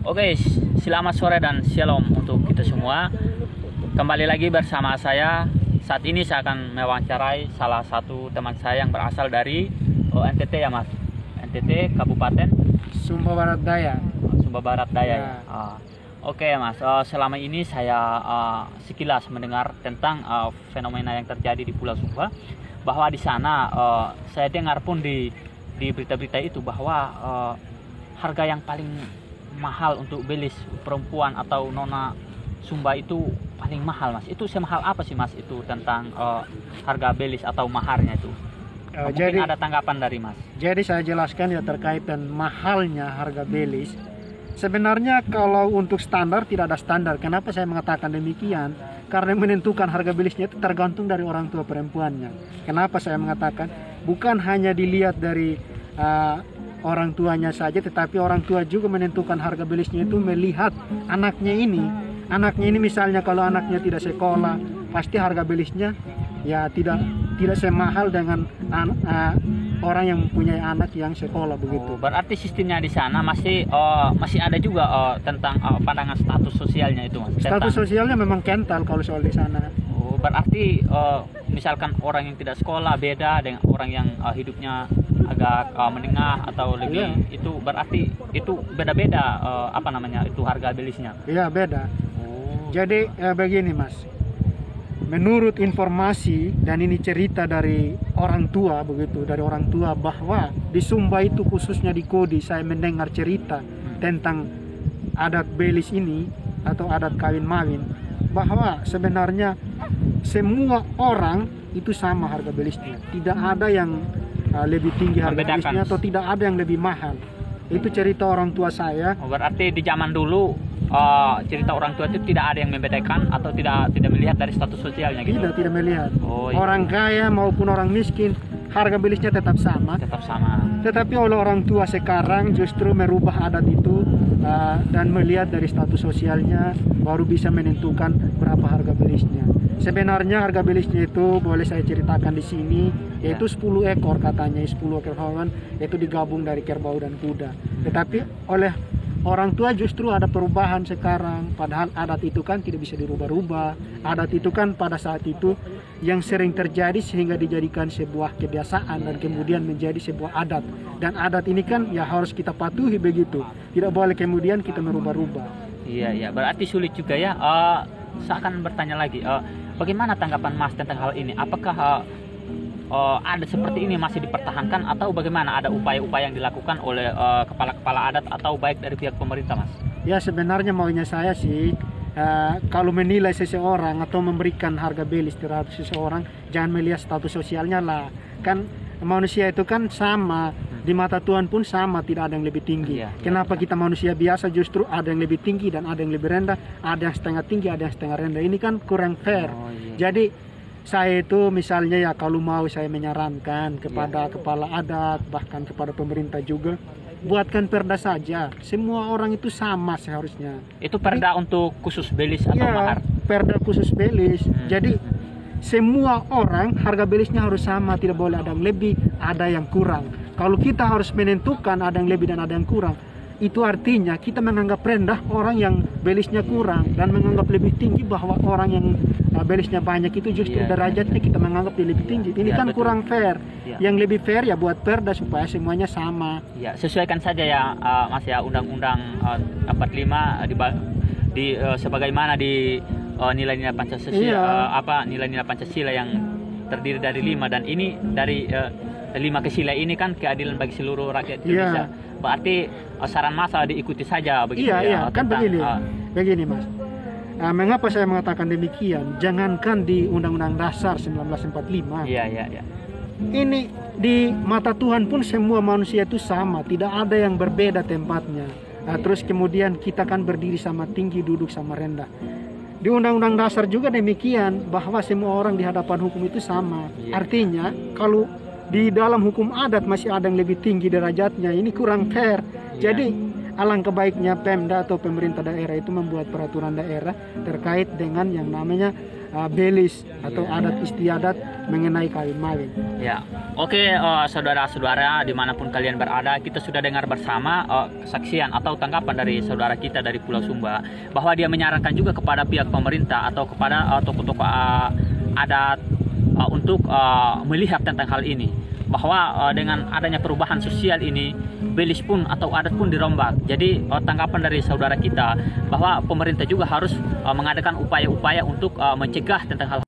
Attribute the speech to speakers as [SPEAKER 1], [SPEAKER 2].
[SPEAKER 1] Oke, selamat sore dan shalom untuk kita semua. Kembali lagi bersama saya. Saat ini saya akan mewawancarai salah satu teman saya yang berasal dari NTT ya Mas. NTT Kabupaten
[SPEAKER 2] Sumba Barat Daya.
[SPEAKER 1] Sumba Barat Daya.
[SPEAKER 2] Ya.
[SPEAKER 1] Oke Mas, selama ini saya sekilas mendengar tentang fenomena yang terjadi di Pulau Sumba, bahwa di sana saya dengar pun di berita-berita itu bahwa harga yang paling mahal untuk belis perempuan atau nona Sumba itu paling mahal Mas. Itu semahal apa sih Mas itu tentang harga belis atau maharnya itu? Mungkin
[SPEAKER 2] Jadi
[SPEAKER 1] ada tanggapan dari Mas.
[SPEAKER 2] Jadi saya jelaskan ya terkait dengan mahalnya harga belis. Sebenarnya kalau untuk standar tidak ada standar. Kenapa saya mengatakan demikian? Karena menentukan harga belisnya itu tergantung dari orang tua perempuannya. Kenapa saya mengatakan? Bukan hanya dilihat dari orang tuanya saja, tetapi orang tua juga menentukan harga belisnya itu melihat anaknya ini. Anaknya ini misalnya kalau anaknya tidak sekolah, pasti harga belisnya ya tidak semahal dengan orang yang mempunyai anak yang sekolah begitu.
[SPEAKER 1] Berarti sistemnya di sana masih ada juga tentang pandangan status sosialnya itu Mas.
[SPEAKER 2] Status sosialnya memang kental kalau soal di sana.
[SPEAKER 1] Berarti misalkan orang yang tidak sekolah beda dengan orang yang hidupnya agak menengah atau lebih, itu berarti itu beda-beda itu harga belisnya.
[SPEAKER 2] Iya beda. Jadi begini Mas, menurut informasi dan ini cerita dari orang tua begitu, dari orang tua bahwa di Sumba itu khususnya di Kodi saya mendengar cerita tentang adat belis ini atau adat kawin mawin, bahwa sebenarnya semua orang itu sama harga belisnya, tidak ada yang lebih tinggi harga belisnya atau tidak ada yang lebih mahal. Itu cerita orang tua saya.
[SPEAKER 1] Berarti di zaman dulu cerita orang tua itu tidak ada yang membedakan atau tidak melihat dari status sosialnya gitu.
[SPEAKER 2] Tidak melihat.
[SPEAKER 1] Iya.
[SPEAKER 2] Orang kaya maupun orang miskin harga belisnya tetap sama. Tetapi oleh orang tua sekarang justru merubah adat itu dan melihat dari status sosialnya baru bisa menentukan berapa harga belisnya. Sebenarnya harga belisnya itu boleh saya ceritakan di sini, yaitu 10 ekor katanya, 10 ekor hewan itu digabung dari kerbau dan kuda. Tetapi oleh orang tua justru ada perubahan sekarang, padahal adat itu kan tidak bisa dirubah-rubah. Adat itu kan pada saat itu yang sering terjadi sehingga dijadikan sebuah kebiasaan dan kemudian menjadi sebuah adat. Dan adat ini kan ya harus kita patuhi begitu. Tidak boleh kemudian kita merubah-rubah.
[SPEAKER 1] Iya, berarti sulit juga ya. Saya akan bertanya lagi, bagaimana tanggapan Mas tentang hal ini? Apakah ada seperti ini masih dipertahankan atau bagaimana, ada upaya-upaya yang dilakukan oleh kepala-kepala adat atau baik dari pihak pemerintah Mas? Ya
[SPEAKER 2] sebenarnya maunya saya sih kalau menilai seseorang atau memberikan harga belis terhadap seseorang jangan melihat status sosialnya lah. Kan manusia itu kan sama, di mata Tuhan pun sama, tidak ada yang lebih tinggi. Kenapa kita manusia biasa justru ada yang lebih tinggi dan ada yang lebih rendah, ada yang setengah tinggi, ada yang setengah rendah. Ini kan kurang fair. Jadi saya itu misalnya ya kalau mau saya menyarankan kepada kepala adat, bahkan kepada pemerintah juga, buatkan perda saja. Semua orang itu sama seharusnya.
[SPEAKER 1] Itu perda untuk khusus belis atau mahar?
[SPEAKER 2] Perda khusus belis. Jadi semua orang harga belisnya harus sama, tidak boleh ada yang lebih, ada yang kurang. Kalau kita harus menentukan ada yang lebih dan ada yang kurang, itu artinya kita menganggap rendah orang yang belisnya kurang dan menganggap lebih tinggi bahwa orang yang belisnya banyak itu justru derajatnya kita menganggap dia lebih tinggi. Ini kan betul. Kurang fair. Yang lebih fair ya buat perda supaya semuanya sama. Ya, sesuaikan saja ya Mas ya, Undang-Undang
[SPEAKER 1] 45 sebagaimana di nilai-nilai Pancasila, nilai-nilai Pancasila yang terdiri dari 5, dan ini dari 5 kesila ini kan keadilan bagi seluruh rakyat Indonesia. Berarti saran masa diikuti saja begitu ya. Kan
[SPEAKER 2] begini Mas. Mengapa saya mengatakan demikian? Jangankan di Undang-Undang Dasar 1945. Ini di mata Tuhan pun semua manusia itu sama, tidak ada yang berbeda tempatnya. Terus kemudian kita kan berdiri sama tinggi, duduk sama rendah. Di Undang-Undang Dasar juga demikian, bahwa semua orang di hadapan hukum itu sama. Artinya kalau di dalam hukum adat masih ada yang lebih tinggi derajatnya, ini kurang fair. Jadi alangkah baiknya Pemda atau pemerintah daerah itu membuat peraturan daerah terkait dengan yang namanya belis atau adat istiadat mengenai kawin mawin.
[SPEAKER 1] Ya, oke, saudara-saudara dimanapun kalian berada, kita sudah dengar bersama kesaksian atau tanggapan dari saudara kita dari Pulau Sumba, bahwa dia menyarankan juga kepada pihak pemerintah atau kepada tokoh-tokoh adat untuk melihat tentang hal ini, bahwa dengan adanya perubahan sosial ini, belis pun atau adat pun dirombak. Jadi tanggapan dari saudara kita bahwa pemerintah juga harus mengadakan upaya-upaya untuk mencegah tentang hal